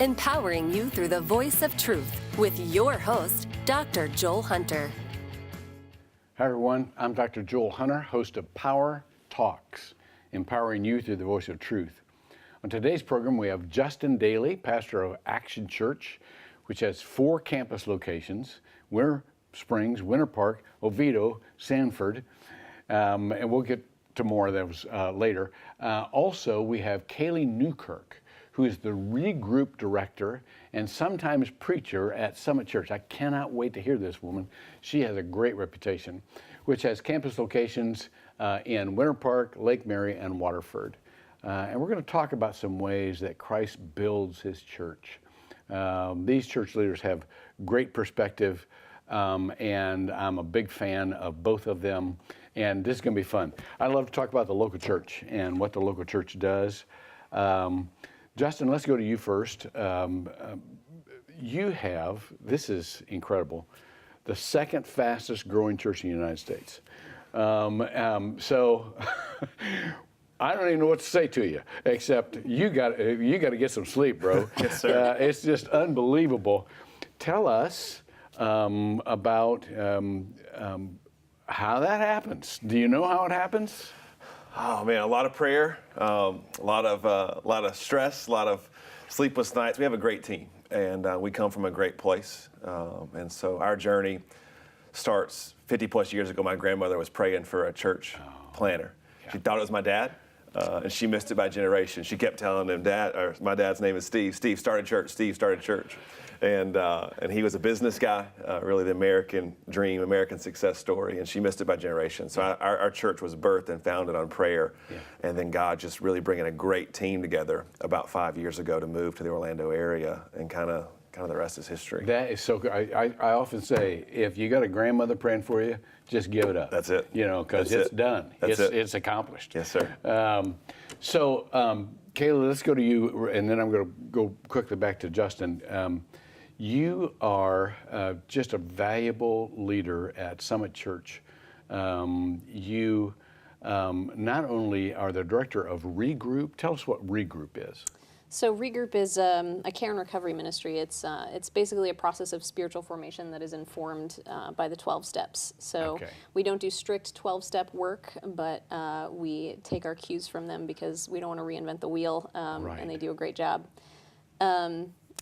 empowering you through the voice of truth with your host, Dr. Joel Hunter. Hi everyone, I'm Dr. Joel Hunter, host of Power Talks, empowering you through the voice of truth. On today's program, we have Justin Daly, pastor of Action Church, which has 4 campus locations: Winter Springs, Winter Park, Oviedo, Sanford, and we'll get to more of those later. Also, we have Kaylee Newkirk, who is the Regroup director and sometimes preacher at Summit Church. I cannot wait to hear this woman. She has a great reputation, which has campus locations in Winter Park, Lake Mary, and Waterford. And we're going to talk about some ways that Christ builds his church. These church leaders have great perspective, and I'm a big fan of both of them, and this is going to be fun. I love to talk about the local church and what the local church does. Justin, let's go to you first. You have, this is incredible, the second fastest growing church in the United States. So I don't even know what to say to you, except you got to get some sleep, bro. Yes, sir. It's just unbelievable. Tell us about how that happens. Do you know how it happens? Oh man, a lot of prayer, a lot of stress, a lot of sleepless nights. We have a great team, and we come from a great place. And so our journey starts 50 plus years ago. My grandmother was praying for a church planner. Yeah. She thought it was my dad, and she missed it by generation. She kept telling him, my dad's name is Steve. Steve started church. Steve started church. And he was a business guy, really the American dream, American success story, and she missed it by generation. So our church was birthed and founded on prayer, and then God just really bringing a great team together about 5 years ago to move to the Orlando area, and kind of the rest is history. That is so good. I often say, if you got a grandmother praying for you, just give it up. That's it. You know, because it's done. It's accomplished. Yes, sir. Kayla, let's go to you, and then I'm going to go quickly back to Justin. You are just a valuable leader at Summit Church. You not only are the director of Regroup. Tell us what Regroup is. So Regroup is a care and recovery ministry. It's basically a process of spiritual formation that is informed by the 12 steps. So we don't do strict 12-step work, but we take our cues from them because we don't want to reinvent the wheel, and they do a great job.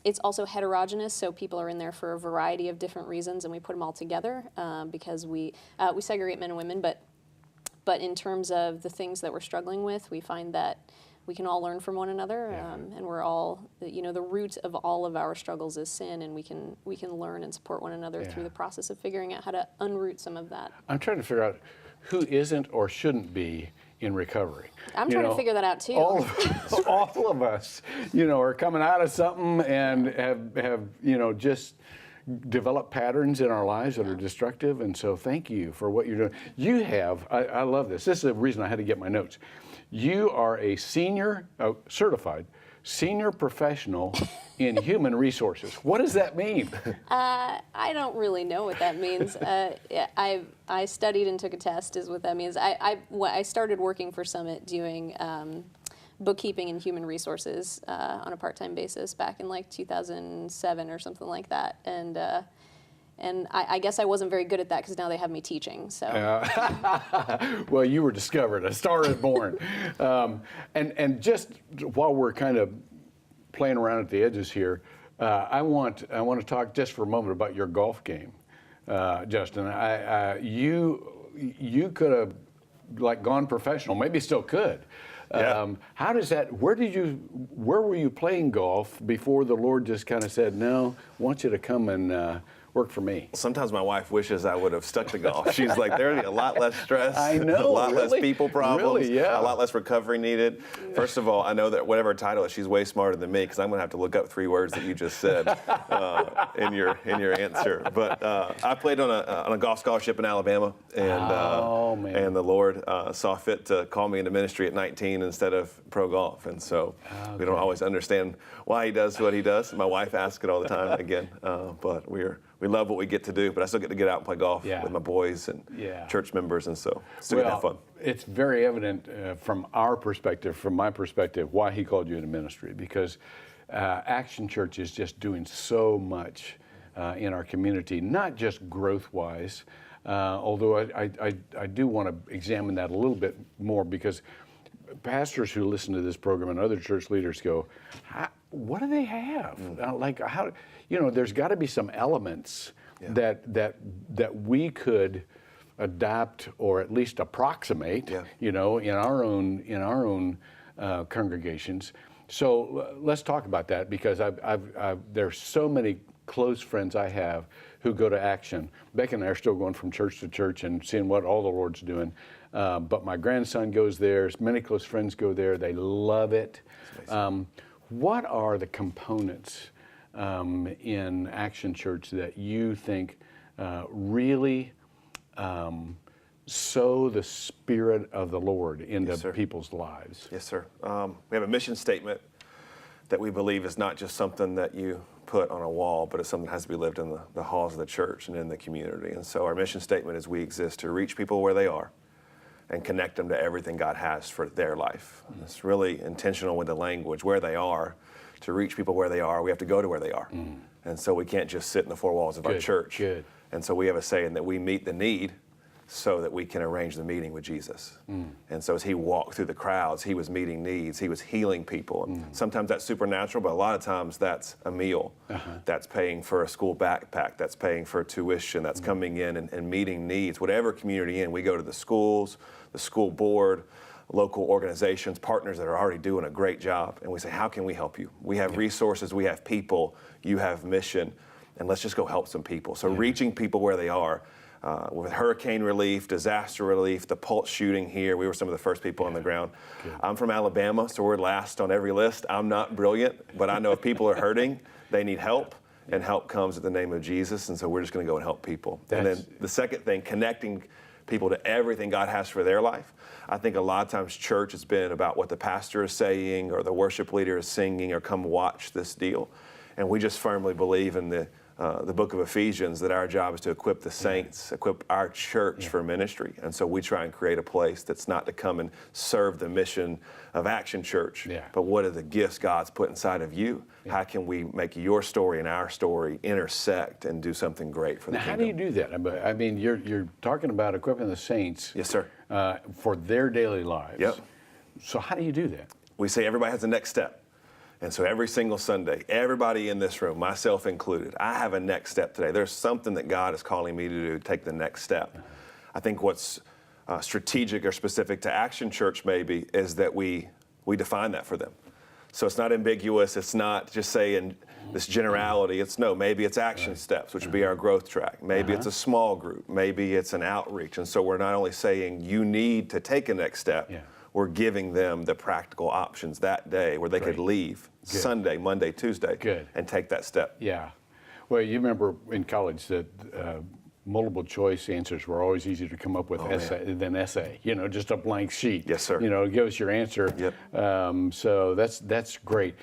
It's also heterogeneous, so people are in there for a variety of different reasons, and we put them all together because we segregate men and women. But in terms of the things that we're struggling with, we find that we can all learn from one another, and we're all, the root of all of our struggles is sin, and we can learn and support one another through the process of figuring out how to unroot some of that. I'm trying to figure out who isn't or shouldn't be in recovery. I'm trying to figure that out too. All of us, are coming out of something and have just developed patterns in our lives that are destructive. And so thank you for what you're doing. You have, I love this. This is the reason I had to get my notes. You are a certified senior professional in human resources. What does that mean? I don't really know what that means. I studied and took a test is what that means. I started working for Summit doing bookkeeping and human resources on a part-time basis back in like 2007 or something like that. And I guess I wasn't very good at that because now they have me teaching. So, well, you were discovered. A star is born. And just while we're kind of playing around at the edges here, I want to talk just for a moment about your golf game, Justin. You could have gone professional, maybe still could. How does that? Where were you playing golf before the Lord just kind of said, "No, I want you to come and work for me"? Sometimes my wife wishes I would have stuck to golf. She's like, there'd be a lot less stress. I know, a lot less people problems. Really, yeah. A lot less recovery needed. First of all, I know that whatever title is, she's way smarter than me because I'm gonna have to look up 3 words that you just said in your answer. But I played on a golf scholarship in Alabama, and and the Lord saw fit to call me into ministry at 19 instead of pro golf, and so we don't always understand why He does what He does. My wife asks it all the time again, but we love what we get to do, but I still get to get out and play golf with my boys and church members, and so still get to have fun. It's very evident from our perspective, from my perspective, why He called you into ministry, because Action Church is just doing so much in our community, not just growth-wise, although I do want to examine that a little bit more, because pastors who listen to this program and other church leaders go, what do they have? Like, how, there's got to be some elements that we could adapt or at least approximate, in our own congregations. So let's talk about that, because there's so many close friends I have who go to Action. Becky and I are still going from church to church and seeing what all the Lord's doing. But my grandson goes there. Many close friends go there. They love it. What are the components in Action Church that you think really sow the Spirit of the Lord into people's lives? Yes, sir. We have a mission statement that we believe is not just something that you put on a wall, but it's something that has to be lived in the halls of the church and in the community. And so our mission statement is we exist to reach people where they are and connect them to everything God has for their life. And it's really intentional with the language, where they are. To reach people where they are, we have to go to where they are. And so we can't just sit in the four walls of our church. And so we have a saying that we meet the need so that we can arrange the meeting with Jesus. And so as he walked through the crowds, he was meeting needs, he was healing people. And sometimes that's supernatural, but a lot of times that's a meal. That's paying for a school backpack, that's paying for tuition, that's coming in and meeting needs. Whatever community we go to the schools, the school board, local organizations, partners that are already doing a great job. And we say, how can we help you? We have resources, we have people, you have mission, and let's just go help some people. So reaching people where they are. With hurricane relief, disaster relief, the Pulse shooting here, we were some of the first people on the ground. I'm from Alabama, so we're last on every list. I'm not brilliant, but I know if people are hurting, they need help, and help comes in the name of Jesus, and so we're just going to go and help people. And then the second thing, connecting people to everything God has for their life. I think a lot of times church has been about what the pastor is saying or the worship leader is singing or come watch this deal. And we just firmly believe in the book of Ephesians that our job is to equip the saints, equip our church for ministry. And so we try and create a place that's not to come and serve the mission of Action Church, but what are the gifts God's put inside of you? How can we make your story and our story intersect and do something great for the kingdom? How do you do that? I mean, you're talking about equipping the saints for their daily lives. So how do you do that? We say everybody has a next step. And so every single Sunday, everybody in this room, myself included, I have a next step today. There's something that God is calling me to do, take the next step. I think what's strategic or specific to Action Church maybe is that we define that for them. So it's not ambiguous. It's not just saying this generality. It's maybe it's action steps, which would be our growth track. Maybe it's a small group. Maybe it's an outreach. And so we're not only saying you need to take a next step, we're giving them the practical options that day where they could leave Sunday, Monday, Tuesday, and take that step. Well, you remember in college that multiple choice answers were always easier to come up with than essay. Just a blank sheet. Yes, sir. Give us your answer. So that's great.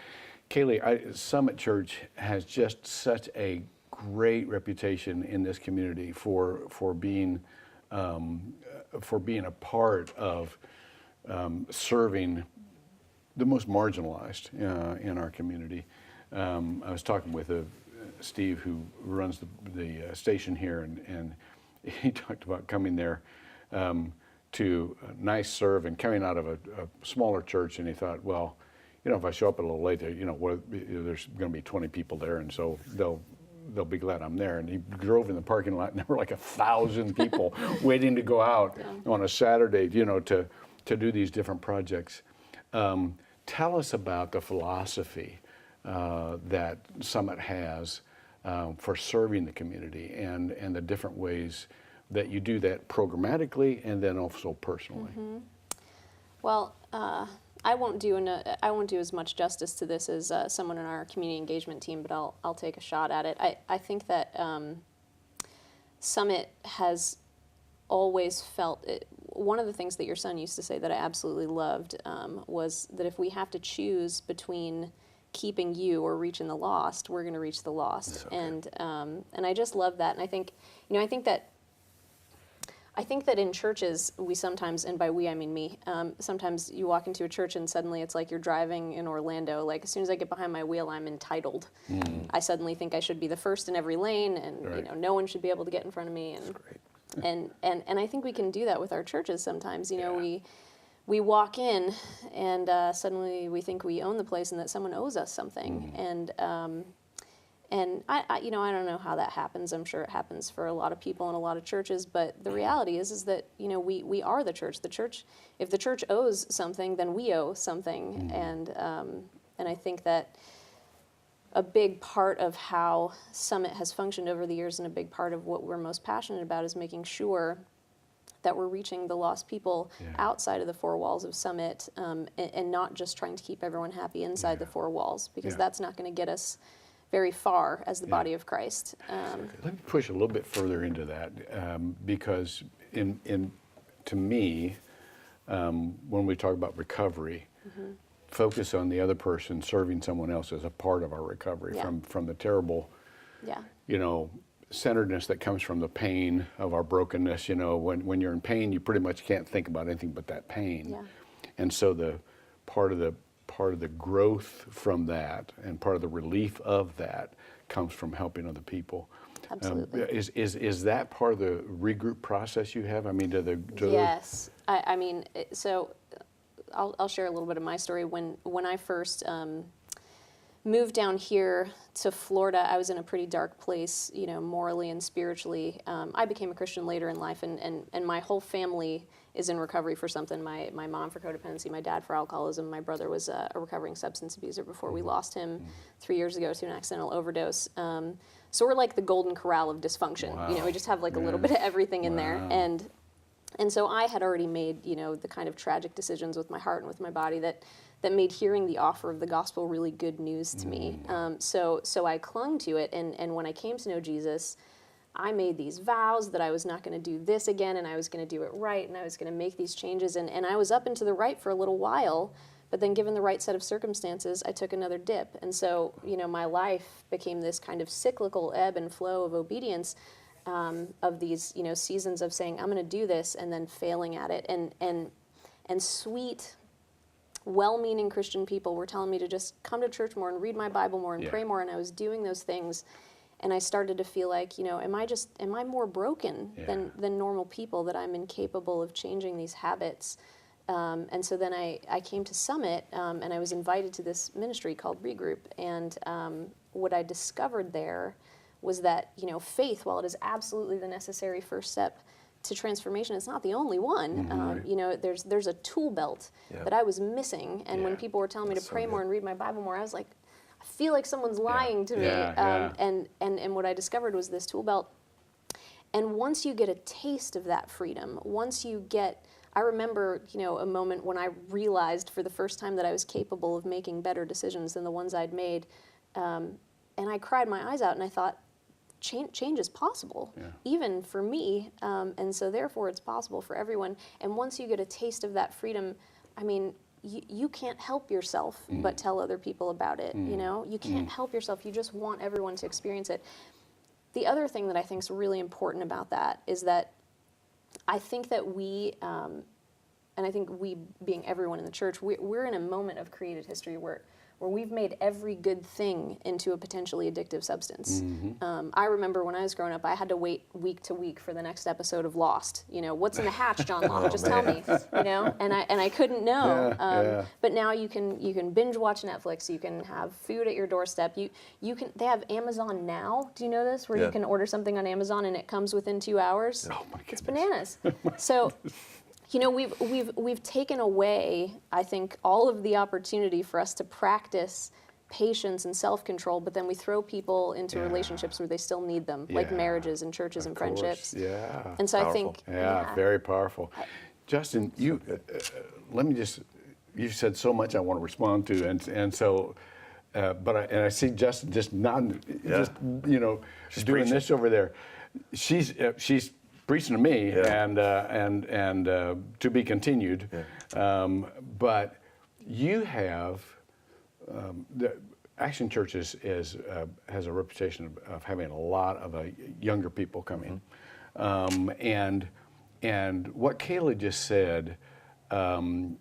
Kaylee, Summit Church has just such a great reputation in this community for being a part of serving the most marginalized in our community. I was talking with Steve, who runs the station here, and he talked about coming there to nice serve and coming out of a smaller church, and he thought, well, if I show up a little late, there's going to be 20 people there, and so they'll be glad I'm there. And he drove in the parking lot, and there were like 1,000 people waiting to go out on a Saturday, to do these different projects. Tell us about the philosophy that Summit has for serving the community and the different ways that you do that programmatically and then also personally. Well, I won't do as much justice to this as someone in our community engagement team, but I'll take a shot at it. I think that Summit has always felt it. One of the things that your son used to say that I absolutely loved was that if we have to choose between keeping you or reaching the lost, we're going to reach the lost. And I just love that. And I think that I think that in churches, we sometimes, and by we I mean me, sometimes you walk into a church and suddenly it's like you're driving in Orlando. Like as soon as I get behind my wheel, I'm entitled. I suddenly think I should be the first in every lane, and no one should be able to get in front of me. And and I think we can do that with our churches sometimes. We walk in and suddenly we think we own the place and that someone owes us something. And I don't know how that happens. I'm sure it happens for a lot of people in a lot of churches. But the reality is that we are the church. The church, if the church owes something, then we owe something. And I think that a big part of how Summit has functioned over the years, and a big part of what we're most passionate about, is making sure that we're reaching the lost people outside of the four walls of Summit, and not just trying to keep everyone happy inside the four walls, because that's not going to get us very far as the body of Christ. Let me push a little bit further into that, because to me, when we talk about recovery, focus on the other person, serving someone else is a part of our recovery from the terrible, centeredness that comes from the pain of our brokenness. When you're in pain, you pretty much can't think about anything but that pain. And so the part of the growth from that and part of the relief of that comes from helping other people. Absolutely. Is that part of the regroup process you have? I mean, yes. I mean, so I'll share a little bit of my story. When I first moved down here to Florida, I was in a pretty dark place, morally and spiritually. I became a Christian later in life, and my whole family is in recovery for something. My mom for codependency, my dad for alcoholism, my brother was a recovering substance abuser before we lost him 3 years ago to an accidental overdose. So we're like the golden corral of dysfunction. Wow. We just have like a little bit of everything in there. And so I had already made, the kind of tragic decisions with my heart and with my body that made hearing the offer of the gospel really good news to me. So I clung to it, and when I came to know Jesus, I made these vows that I was not going to do this again, and I was going to do it right, and I was going to make these changes, and I was up and to the right for a little while, but then given the right set of circumstances, I took another dip. And so, my life became this kind of cyclical ebb and flow of obedience, of these, seasons of saying, I'm going to do this, and then failing at it. And sweet, well-meaning Christian people were telling me to just come to church more and read my Bible more and pray more, and I was doing those things. And I started to feel like, am I more broken than normal people, that I'm incapable of changing these habits? And so then I came to Summit, and I was invited to this ministry called Regroup. And what I discovered there was that, faith, while it is absolutely the necessary first step to transformation, it's not the only one. There's a tool belt that I was missing. And when people were telling me to pray more and read my Bible more, I was like, I feel like someone's lying to me. And what I discovered was this tool belt. And once you get a taste of that freedom, I remember, a moment when I realized for the first time that I was capable of making better decisions than the ones I'd made. And I cried my eyes out, and I thought, change is possible, even for me. And so therefore it's possible for everyone. And once you get a taste of that freedom, I mean, you can't help yourself but tell other people about it. You can't help yourself. You just want everyone to experience it. The other thing that I think is really important about that is that I think that we, and I think we being everyone in the church, we're in a moment of created history where we've made every good thing into a potentially addictive substance. I remember when I was growing up, I had to wait week to week for the next episode of Lost. What's in the hatch, John Locke? Just tell me. And I couldn't know. But now you can binge watch Netflix. You can have food at your doorstep. They have Amazon Now. Do you know this? Where you can order something on Amazon and it comes within 2 hours. Oh my goodness. It's bananas. So. We've taken away, I think, all of the opportunity for us to practice patience and self-control, but then we throw people into relationships where they still need them, like marriages and churches and friendships. And so Powerful. I think, very powerful. Justin, you said so much I want to respond to, and so, but I see Justin just nodding, she's doing preaching. This over there. She's preaching to me, and to be continued. But you have the Action Church has a reputation of having a lot of younger people coming, and And what Kayla just said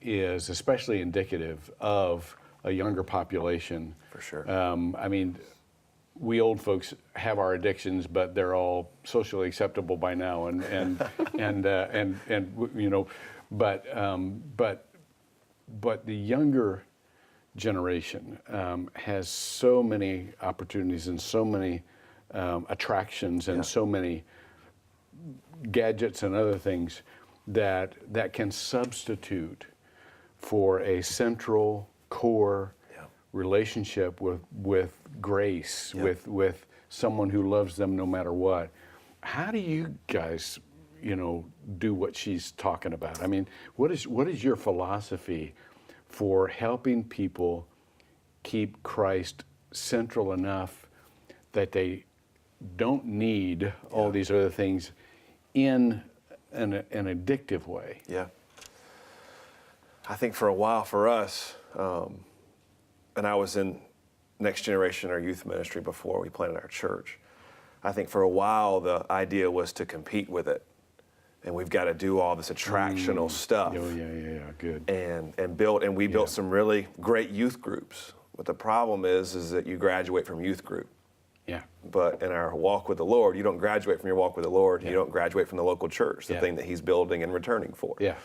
is especially indicative of a younger population. For sure. I mean, we old folks have our addictions, but they're all socially acceptable by now, and you know, but the younger generation has so many opportunities and so many attractions and so many gadgets and other things that can substitute for a central core relationship with grace, with someone who loves them no matter what. How do you guys, do what she's talking about? I mean, what is your philosophy for helping people keep Christ central enough that they don't need all these other things in an addictive way? Yeah. I think for a while for us, and I was in Next Generation, our youth ministry, before we planted our church. I think for a while the idea was to compete with it. And we've got to do all this attractional stuff. Oh, yeah, good. And we built some really great youth groups. But the problem is that you graduate from youth group. Yeah. But in our walk with the Lord, you don't graduate from your walk with the Lord. You don't graduate from the local church, the thing that He's building and returning for. Yeah.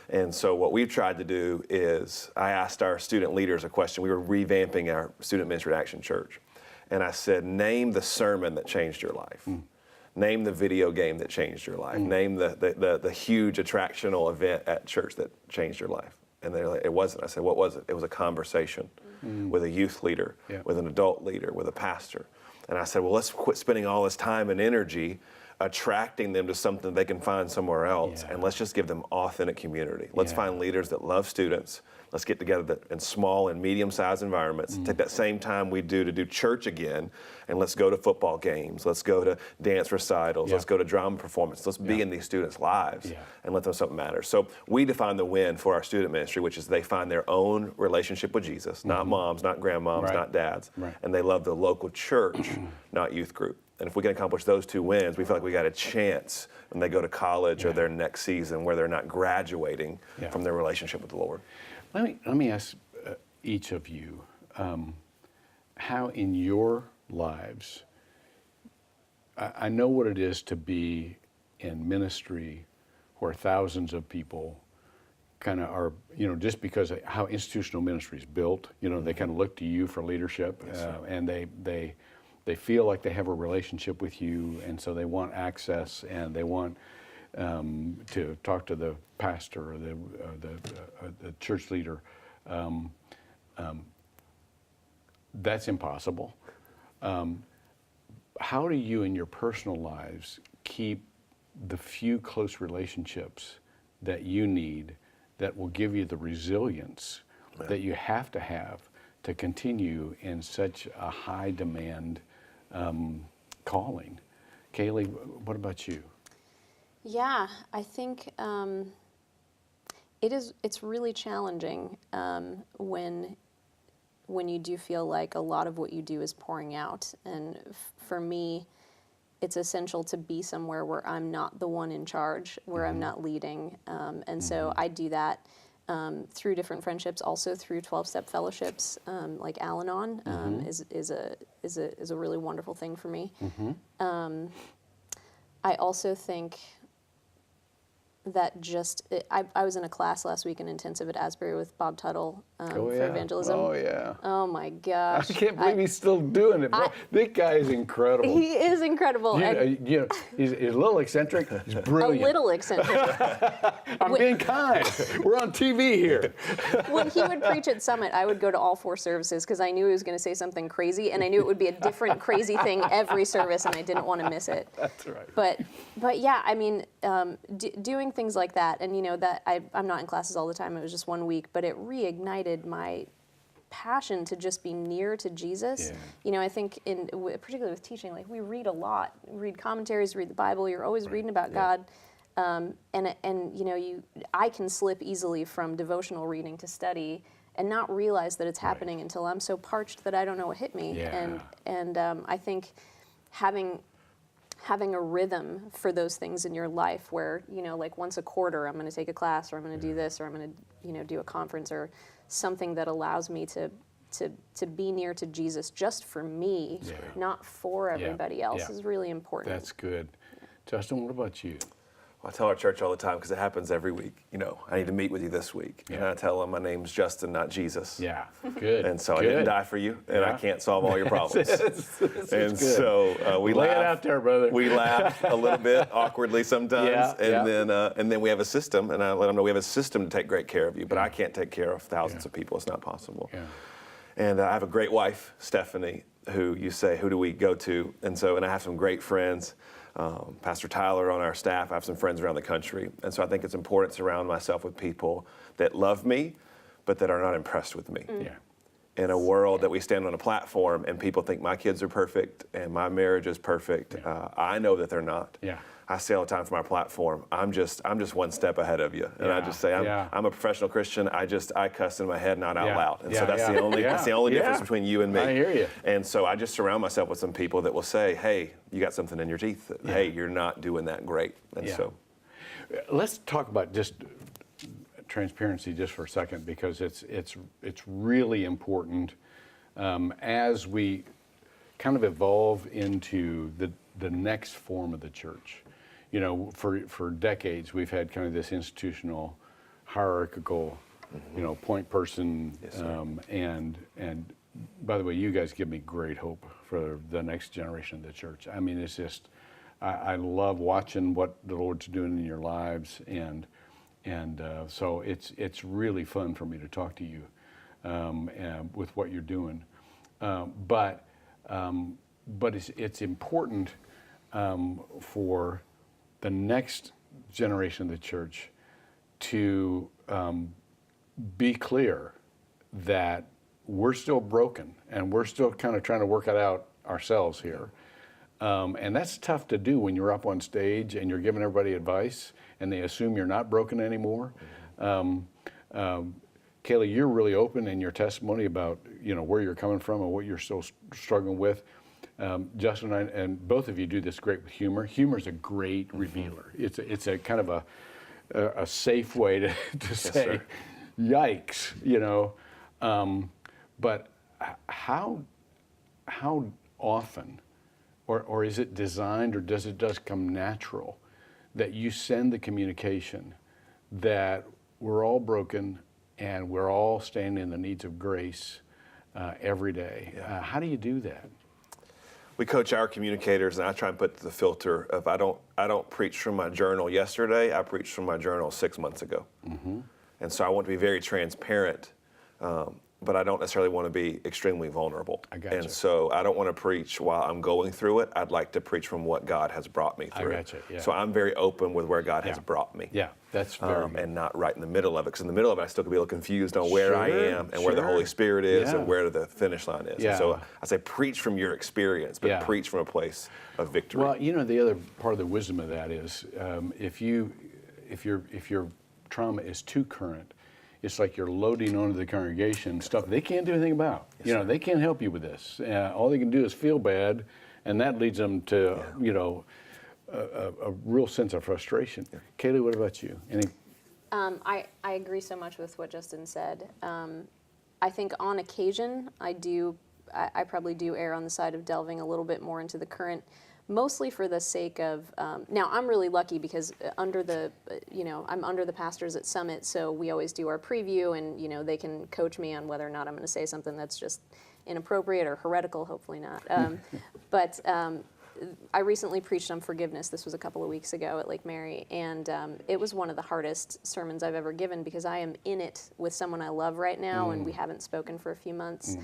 And so what we've tried to do is, I asked our student leaders a question. We were revamping our student ministry at Action Church. And I said, name the sermon that changed your life. Name the video game that changed your life. Name the huge attractional event at church that changed your life. And they're like, it wasn't. I said, what was it? It was a conversation with a youth leader, with an adult leader, with a pastor. And I said, well, let's quit spending all this time and energy attracting them to something they can find somewhere else, and let's just give them authentic community. Let's find leaders that love students. Let's get together in small and medium-sized environments. Take that same time we do to do church again, and let's go to football games. Let's go to dance recitals. Let's go to drama performance. Let's be in these students' lives and let them know something matters. So we define the win for our student ministry, which is they find their own relationship with Jesus, not moms, not grandmoms, not dads, and they love the local church, not youth group. And if we can accomplish those two wins, we feel like we got a chance when they go to college or their next season where they're not graduating from their relationship with the Lord. Let me ask each of you how in your lives, I know what it is to be in ministry where thousands of people kind of are, just because of how institutional ministry is built, they kind of look to you for leadership, and they feel like they have a relationship with you, and so they want access, and they want to talk to the pastor or the church leader. That's impossible. How do you in your personal lives keep the few close relationships that you need that will give you the resilience that you have to continue in such a high demand calling? Kaylee, what about you? Yeah, I think it's really challenging when you do feel like a lot of what you do is pouring out. And for me, it's essential to be somewhere where I'm not the one in charge, where I'm not leading. And so I do that through different friendships, also through 12-step fellowships, like Al-Anon is a really wonderful thing for me. I also think that I was in a class last week in intensive at Asbury with Bob Tuttle for evangelism. Oh, yeah. Oh, my gosh. I can't believe he's still doing it. That guy is incredible. He is incredible. He's a little eccentric. He's brilliant. A little eccentric. I'm being kind. We're on TV here. When he would preach at Summit, I would go to all 4 services because I knew he was going to say something crazy, and I knew it would be a different crazy thing every service, and I didn't want to miss it. That's right. But yeah, I mean, doing things like that, and that I'm not in classes all the time. It was just 1 week, but it reignited my passion to just be near to Jesus. I think particularly with teaching, like we read a lot, read commentaries, read the Bible. You're always reading about God, and I can slip easily from devotional reading to study and not realize that it's happening until I'm so parched that I don't know what hit me. And I think having having a rhythm for those things in your life where, like once a quarter I'm going to take a class, or I'm going to do this, or I'm going to, do a conference, or something that allows me to be near to Jesus just for me, not for everybody else, is really important. That's good. Justin, what about you? Well, I tell our church all the time, because it happens every week, I need to meet with you this week. And I tell them my name's Justin, not Jesus. Yeah, good. And so I didn't die for you, and I can't solve all your problems. And so we lay laugh. it out there, brother. We laugh a little bit awkwardly sometimes, and then we have a system, and I let them know we have a system to take great care of you, but I can't take care of thousands of people. It's not possible. Yeah. And I have a great wife, Stephanie, who you say, who do we go to? And I have some great friends. Pastor Tyler on our staff. I have some friends around the country. And so I think it's important to surround myself with people that love me, but that are not impressed with me. Yeah. In a world that we stand on a platform and people think my kids are perfect and my marriage is perfect, I know that they're not. Yeah. I say all the time from our platform, I'm just one step ahead of you. And I just say, I'm a professional Christian. I cuss in my head, not out loud. And so that's the only difference between you and me. I hear you. And so I just surround myself with some people that will say, hey, you got something in your teeth. Hey, you're not doing that great. And so let's talk about just transparency just for a second, because it's really important as we kind of evolve into the next form of the church. For decades, we've had kind of this institutional, hierarchical, point person, and by the way, you guys give me great hope for the next generation of the church. I mean, it's just, I love watching what the Lord's doing in your lives, and so it's really fun for me to talk to you and with what you're doing, but it's important for the next generation of the church to be clear that we're still broken and we're still kind of trying to work it out ourselves here. And that's tough to do when you're up on stage and you're giving everybody advice and they assume you're not broken anymore. Kayla, you're really open in your testimony about where you're coming from and what you're still struggling with. Justin and both of you do this great with humor. Humor is a great revealer. It's a kind of a safe way to say, yikes, but how often, or is it designed, or does it just come natural that you send the communication that we're all broken and we're all standing in the needs of grace every day? How do you do that? We coach our communicators, and I try and put the filter of I don't preach from my journal yesterday. I preached from my journal 6 months ago, and so I want to be very transparent, but I don't necessarily want to be extremely vulnerable. I gotcha. And so I don't want to preach while I'm going through it. I'd like to preach from what God has brought me through. I gotcha. Yeah. So I'm very open with where God has brought me. Yeah, that's very good. And not right in the middle of it, because in the middle of it I still could be a little confused on where I am and where the Holy Spirit is and where the finish line is. Yeah. And so I say preach from your experience, but preach from a place of victory. Well, the other part of the wisdom of that is if your trauma is too current, it's like you're loading onto the congregation stuff they can't do anything about. They can't help you with this. All they can do is feel bad, and that leads them to, a real sense of frustration. Yeah. Kaylee, what about you? I agree so much with what Justin said. I think on occasion, I probably do err on the side of delving a little bit more into the current, mostly for the sake of, now I'm really lucky because I'm under the pastors at Summit, so we always do our preview, and they can coach me on whether or not I'm going to say something that's just inappropriate or heretical, hopefully not. But I recently preached on forgiveness. This was a couple of weeks ago at Lake Mary, and it was one of the hardest sermons I've ever given because I am in it with someone I love right now, and we haven't spoken for a few months.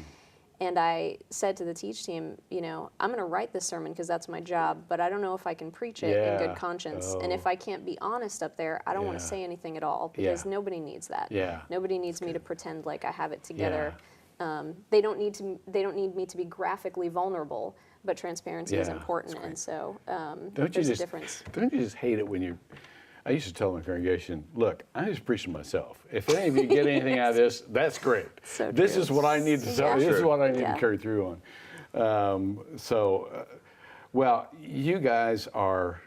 And I said to the teach team, I'm going to write this sermon because that's my job, but I don't know if I can preach it in good conscience. And if I can't be honest up there, I don't want to say anything at all because nobody needs that. Nobody needs me to pretend like I have it together. They don't need me to be graphically vulnerable, but transparency is important. And so there's a difference. Don't you just hate it when I used to tell my congregation, look, I'm just preaching to myself. If any of you get anything out of this, that's great. So this is what I need to tell. This is what I need to carry through on. Well, you guys are,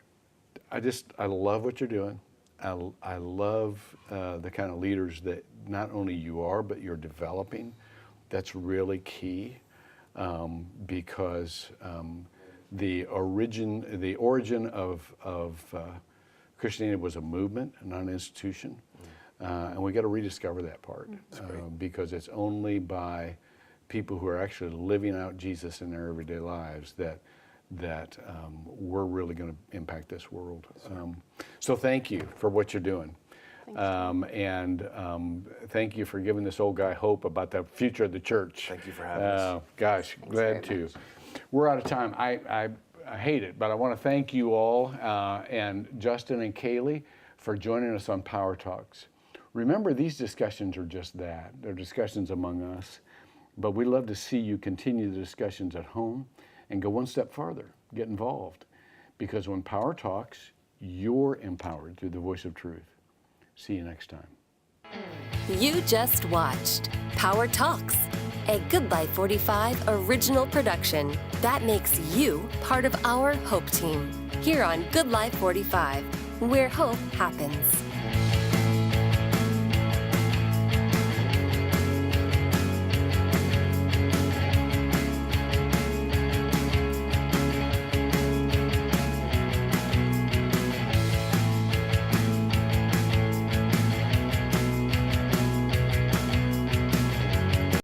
I love what you're doing. I love the kind of leaders that not only you are, but you're developing. That's really key because the origin of Christianity was a movement, not an institution. And we got to rediscover that part because it's only by people who are actually living out Jesus in their everyday lives that we're really going to impact this world. So thank you for what you're doing. And thank you for giving this old guy hope about the future of the church. Thank you for having us. Gosh, Thanks glad to. much. We're out of time. I hate it, but I want to thank you all and Justin and Kaylee for joining us on Power Talks. Remember, these discussions are just that. They're discussions among us. But we'd love to see you continue the discussions at home and go one step farther, get involved. Because when Power talks, you're empowered through the voice of truth. See you next time. You just watched Power Talks, a Good Life 45 original production that makes you part of our Hope team here on Good Life 45, where hope happens.